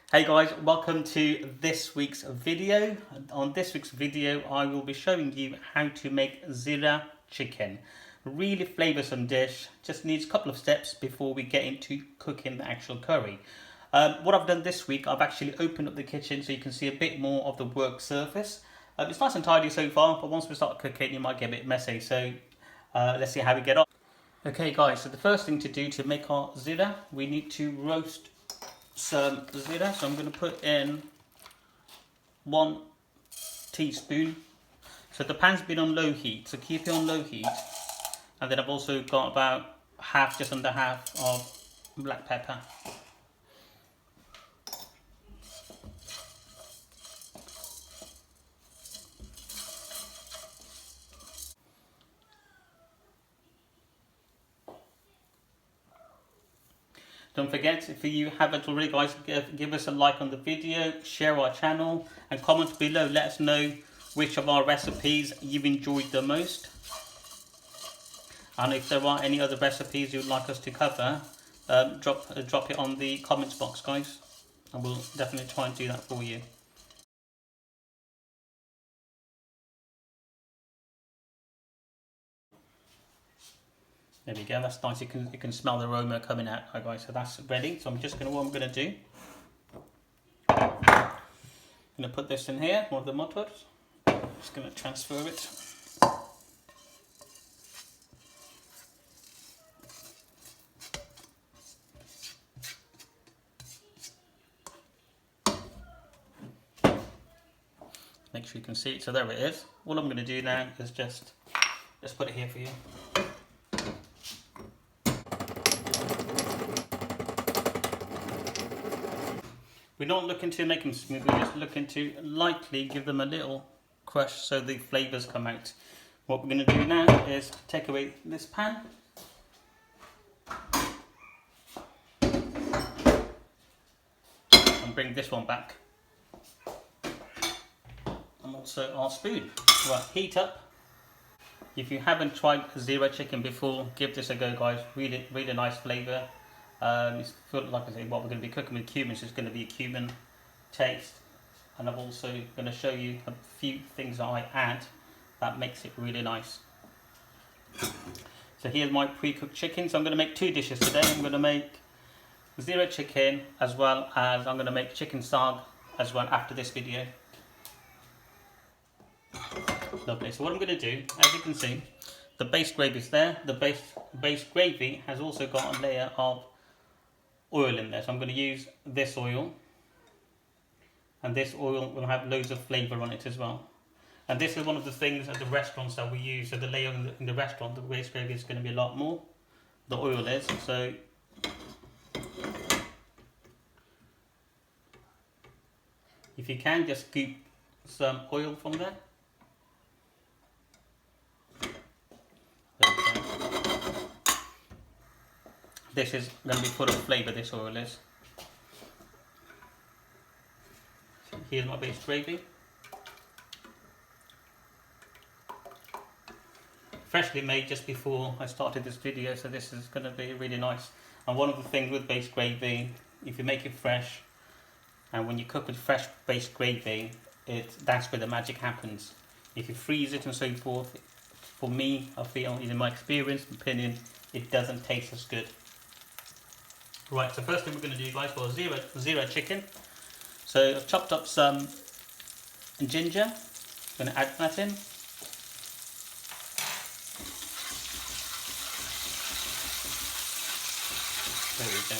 Hey guys, welcome to this week's video. On this week's video, I will be showing you how to make Jeera chicken. Really flavoursome dish, just needs a couple of steps before we get into cooking the actual curry. What I've done this week, I've actually opened up the kitchen so you can see a bit more of the work surface. It's nice and tidy so far, but once we start cooking, it might get a bit messy. So let's see how we get on. Okay guys, so the first thing to do to make our Jeera, we need to roast some Jeera. So I'm going to put in 1 teaspoon. So the pan's been on low heat, so keep it on low heat. And then I've also got about half, just under half of black pepper. Don't forget, if you haven't already guys, give us a like on the video, share our channel and comment below. Let us know which of our recipes you've enjoyed the most. And if there are any other recipes you'd like us to cover, drop it on the comments box guys. And we'll definitely try and do that for you. There we go, that's nice. You can smell the aroma coming out, right, guys. So that's ready. So what I'm gonna do. I'm gonna put this in here, one of the motors. Just gonna transfer it. Make sure you can see it. So there it is. All I'm gonna do now is just put it here for you. We're not looking to make them smooth, we're just looking to lightly give them a little crush so the flavours come out. What we're going to do now is take away this pan. And bring this one back. And also our spoon. Right, heat up. If you haven't tried Jeera chicken before, give this a go guys, really nice flavour. It's like I say, what we're going to be cooking with cumin, so it's going to be a cumin taste, and I'm also going to show you a few things that I add that makes it really nice. So here's my pre-cooked chicken. So I'm going to make 2 dishes today. I'm going to make Jeera chicken as well as I'm going to make chicken saag as well after this video. Lovely. So what I'm going to do, as you can see, the base gravy is there. The base gravy has also got a layer of oil in there, so I'm going to use this oil, and this oil will have loads of flavour on it as well. And this is one of the things at the restaurants that we use. So the layer in the restaurant, the base gravy is going to be a lot more. The oil is, so if you can, just scoop some oil from there. This is going to be full of flavour, this oil is. So here's my base gravy. Freshly made just before I started this video, so this is going to be really nice. And one of the things with base gravy, if you make it fresh, and when you cook with fresh base gravy, that's where the magic happens. If you freeze it and so forth, for me, I feel, in my experience, opinion, it doesn't taste as good. Right, so first thing we're going to do guys for Jeera chicken. So I've chopped up some ginger, I'm going to add that in. There we go.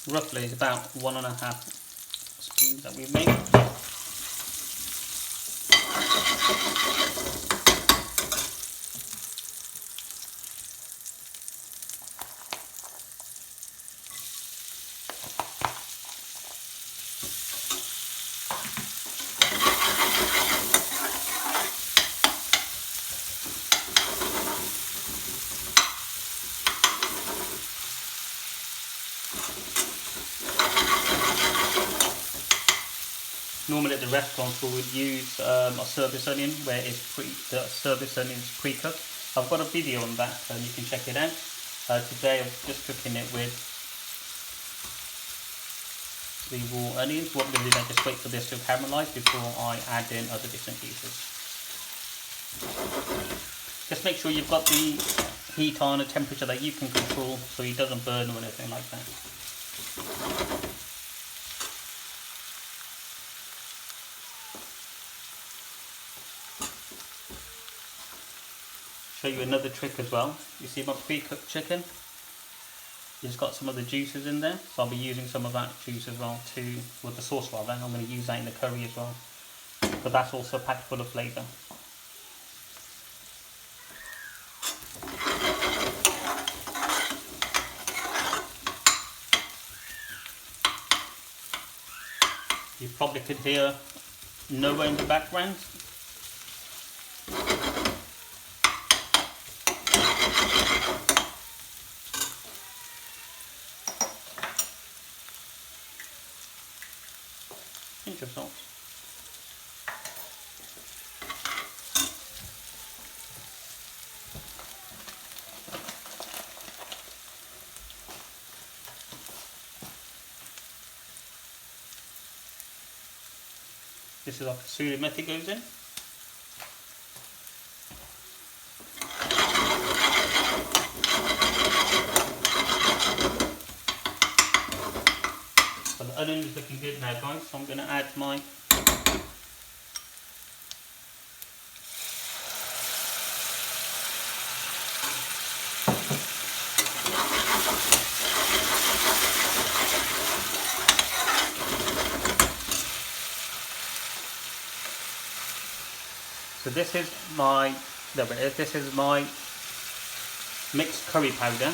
Roughly it's about 1.5 spoons that we've made. Normally at the restaurants we would use a service onion where the service onion is pre-cooked. I've got a video on that and you can check it out. Today I'm just cooking it with the raw onions. What I'm going to do is just wait for this to caramelise before I add in other bits and pieces. Just make sure you've got the heat on a temperature that you can control so it doesn't burn or anything like that. Show you another trick as well. You see my pre-cooked chicken? It's got some of the juices in there, so I'll be using some of that juice as well with the sauce rather. I'm going to use that in the curry as well, but that's also packed full of flavour. You probably could hear Noah in the background. Pinch of salt. This is our kasuri methi goes in. So the onion is looking good now, guys, so I'm going to add my this is my mixed curry powder.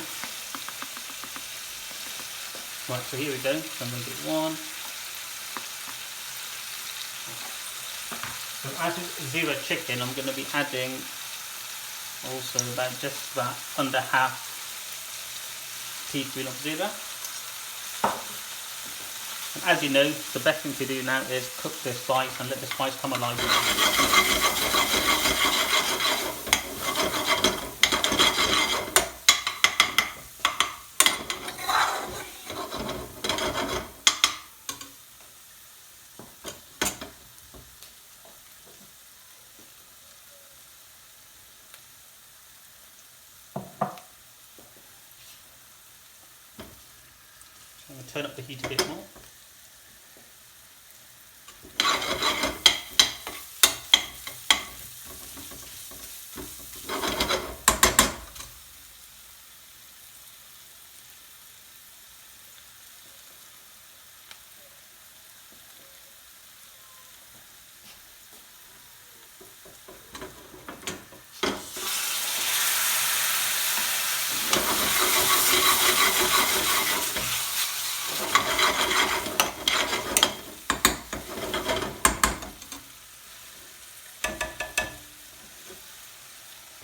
Right, so here we go. So I'm going to get one. So as it's Jeera chicken, I'm going to be adding also just about under half teaspoon of Jeera. And as you know, the best thing to do now is cook the spice and let the spice come alive. I'm going to turn up the heat a bit more.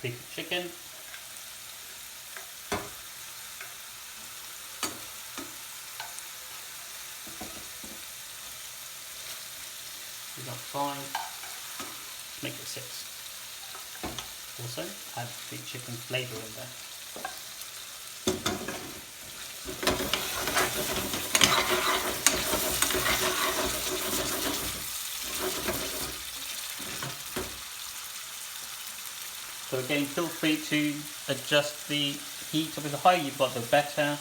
Pre-cooked chicken. We got 5. Let's make it 6. Also add the chicken flavour in there. So again, feel free to adjust the heat. So the higher you've got, the better.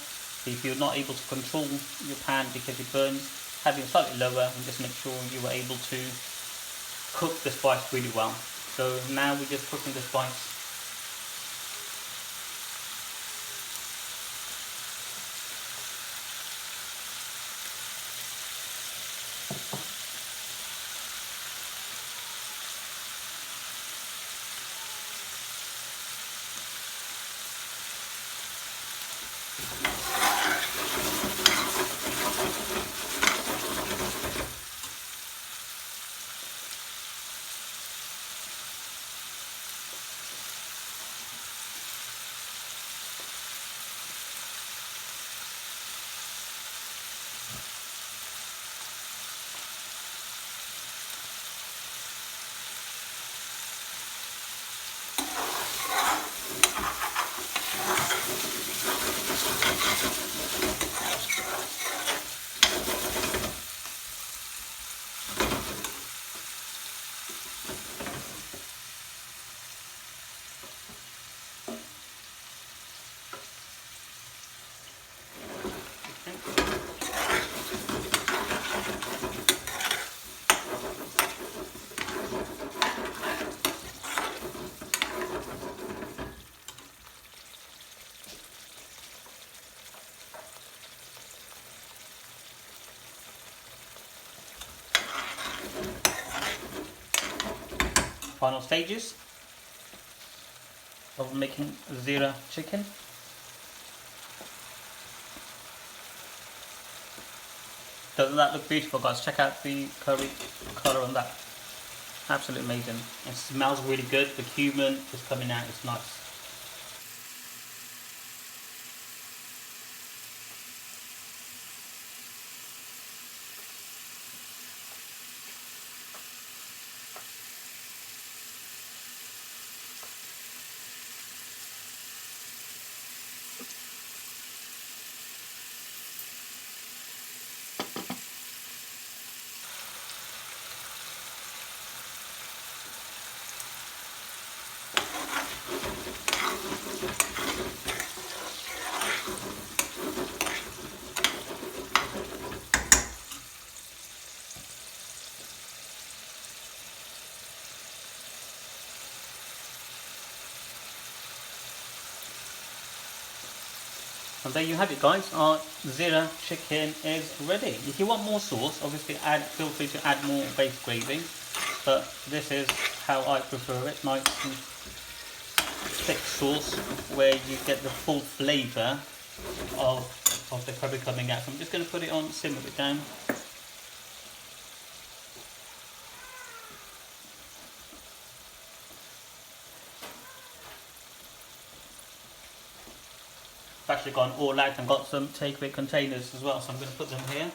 If you're not able to control your pan because it burns, having it slightly lower and just make sure you are able to cook the spice really well. So now we're just cooking the spice. final stages of making Jeera chicken. Doesn't that look beautiful, guys? Check out the curry colour on that. Absolutely amazing. It smells really good. The cumin is coming out. It's nice. And there you have it, guys. Our Jeera chicken is ready. If you want more sauce, obviously feel free to add more base gravy. But this is how I prefer it. Nice and thick sauce where you get the full flavour of the curry coming out. So I'm just going to put it on, simmer it down. I've actually gone all out and got some takeaway containers as well, so I'm going to put them here.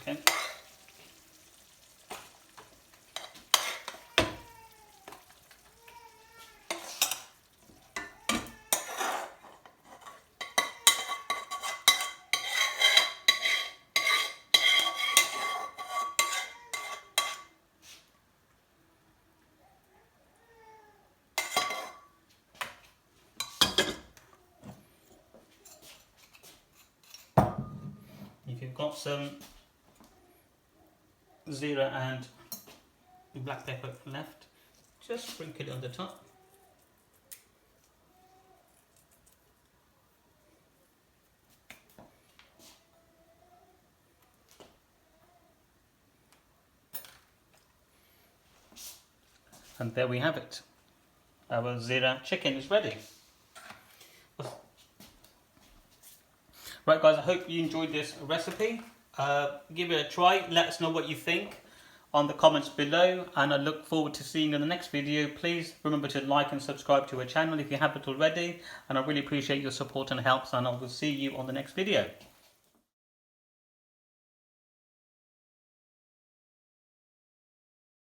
Okay. If you've got some Jeera and black pepper left, just sprinkle it on the top. And there we have it. Our Jeera chicken is ready. Right, guys, I hope you enjoyed this recipe. Give it a try. Let us know what you think on the comments below, and I look forward to seeing you in the next video. Please remember to like and subscribe to our channel if you haven't already, and I really appreciate your support and help, and I will see you on the next video.